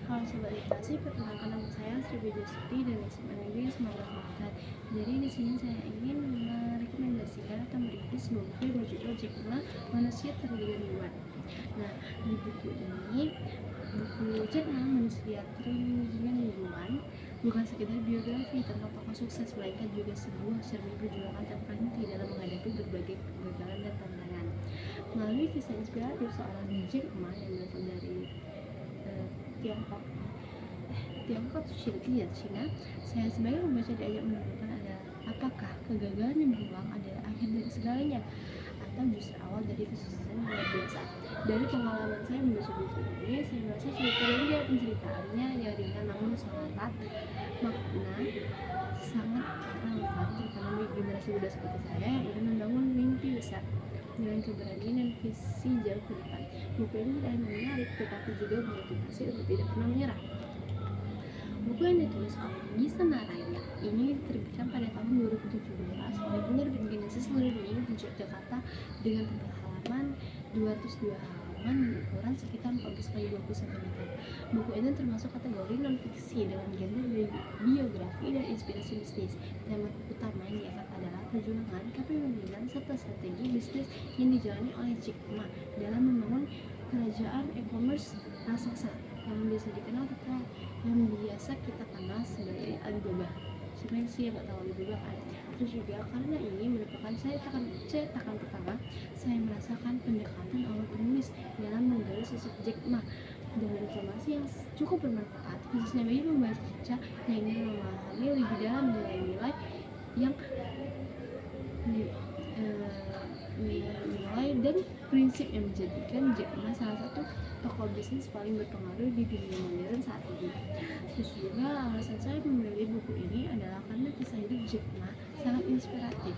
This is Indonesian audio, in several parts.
Halo Sobat Literasi, perkenalkan nama saya Sri Widyasti dari SMA Negeri Sumatera Selatan. Jadi di sini saya ingin merekomendasikan atau mereview sebuah buku yang berjudul Jack Ma, Manusia Triliunan. Nah, di buku ini, buku Jack Ma, Manusia Triliunan bukan sekedar biografi tentang tokoh sukses, melainkan juga sebuah cermin perjuangan terhenti dalam menghadapi berbagai kegagalan dan tantangan. Melalui kisah inspiratif seorang Jack Ma yang berasal dari Tiongkok Cina, saya sebagai pembaca diajak menentukan adalah apakah kegagalan yang berulang adalah akhir dari segalanya atau justru awal dari kesuksesan yang luar biasa. Dari pengalaman saya membaca buku ini, saya merasa cerita dia penceritaannya yang ringan namun sangat relevan terutama bagi generasi muda seperti saya yang ingin membangun mimpi besar dengan keberanian dan visi jauh ke depan. Buku ini tidak hanya menarik tetapi juga memotivasi untuk tidak pernah menyerah. Buku yang ditulis oleh Gisa Naraya ini diterbitkan pada tahun 2017 oleh penerbit Genesis Learning di Yogyakarta dengan tebal halaman 202 halaman dan ukuran sekitar 14x20 cm. Buku ini termasuk kategori non-fiksi dengan genre biografi dan inspirasi bisnis. Tema utama yang diangkat adalah perjuangan, kepemimpinan, serta strategi bisnis yang dijalani oleh Jack Ma dalam membangun kerajaan e-commerce raksasa yang biasa dikenal atau yang biasa kita kenal sebagai Alibaba. Sebenarnya sih nggak tahu Alibaba kan. Terus juga karena ini merupakan cetakan pertama, saya merasakan pendekatan awal penulis dalam menggali sosok Jack Ma dengan informasi yang cukup bermanfaat, khususnya bagi pembaca yang ingin memahami lebih dalam nilai-nilai yang nilai dan prinsip yang menjadikan Jack Ma salah satu tokoh bisnis paling berpengaruh di dunia modern saat ini. Terus juga alasan saya memilih buku ini adalah karena kisah hidup Jack Ma sangat inspiratif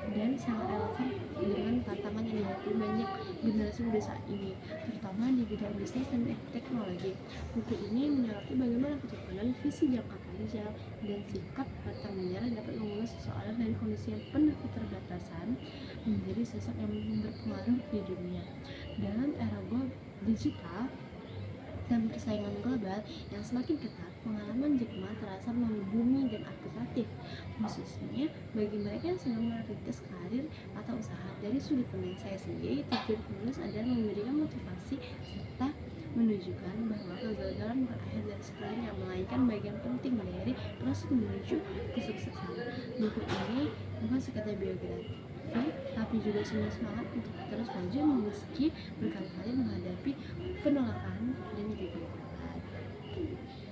dan sangat relevan dengan tantangan yang dihadapi banyak generasi muda saat ini, terutama di bidang bisnis dan teknologi. Buku ini menyoroti bagaimana ketekunan, visi jangka panjang, dan sikap pantang menyerah dapat mengubah seseorang dari kondisi yang penuh keterbatasan menjadi sosok yang berpengaruh di dunia. Dalam era digital dan persaingan global yang semakin ketat, pengalaman Jack Ma terasa membumi dan aplikatif, khususnya bagi mereka yang sedang merintis karir atau usaha. Dari sudut pandang saya sendiri, tujuan penulis adalah memberikan motivasi serta menunjukkan bahwa kegagalan bukan akhir dari segalanya, melainkan bagian penting dari proses menuju kesuksesan. Buku ini bukan sekedar biografi, tapi juga semangat untuk terus maju meski berkali-kali menghadapi penolakan dan kegagalan.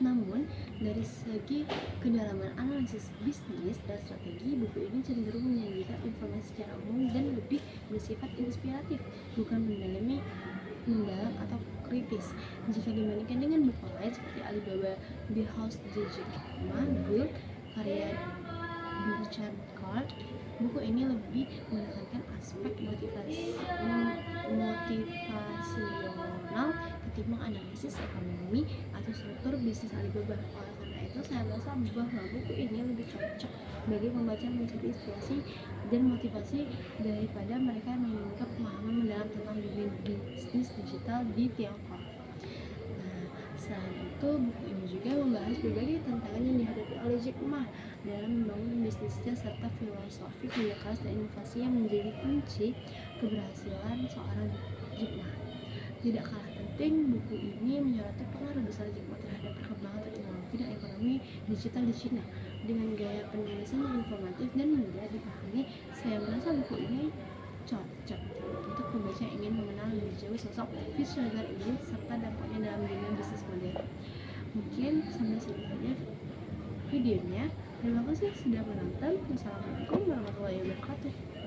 Namun, dari segi kedalaman analisis bisnis dan strategi, buku ini cenderung menyajikan informasi secara umum dan lebih bersifat inspiratif, bukan mendalam atau kritis. Jika dibandingkan dengan buku lain seperti Alibaba, The House Jack Ma Built, karya Birchan Card, buku ini lebih menekankan aspek motivasional ketimbang analisis ekonomi atau struktur bisnis Alibaba. Oleh karena itu, saya merasa bahwa buku ini lebih cocok bagi pembaca mencari inspirasi dan motivasi daripada mereka yang menginginkan pemahaman mendalam tentang dunia bisnis digital di Tiongkok. Selain itu, buku ini juga membahas berbagai tantangan yang dihadapi oleh Jack Ma dalam membangun bisnisnya serta filosofi kerja keras dan inovasi yang menjadi kunci keberhasilan seorang Jack Ma. Tidak kalah penting, buku ini menyoroti pengaruh besar Jack Ma terhadap perkembangan teknologi dan ekonomi digital di China. Dengan gaya penulisan yang informatif dan mudah dipahami, saya merasa buku ini cocok untuk pembaca yang ingin mengenal lebih jauh sosok visioner ini serta dampaknya dalam dunia bisnis modern. Mungkin sampai sini saja videonya. Terima kasih sudah menonton. Wassalamualaikum warahmatullahi wabarakatuh.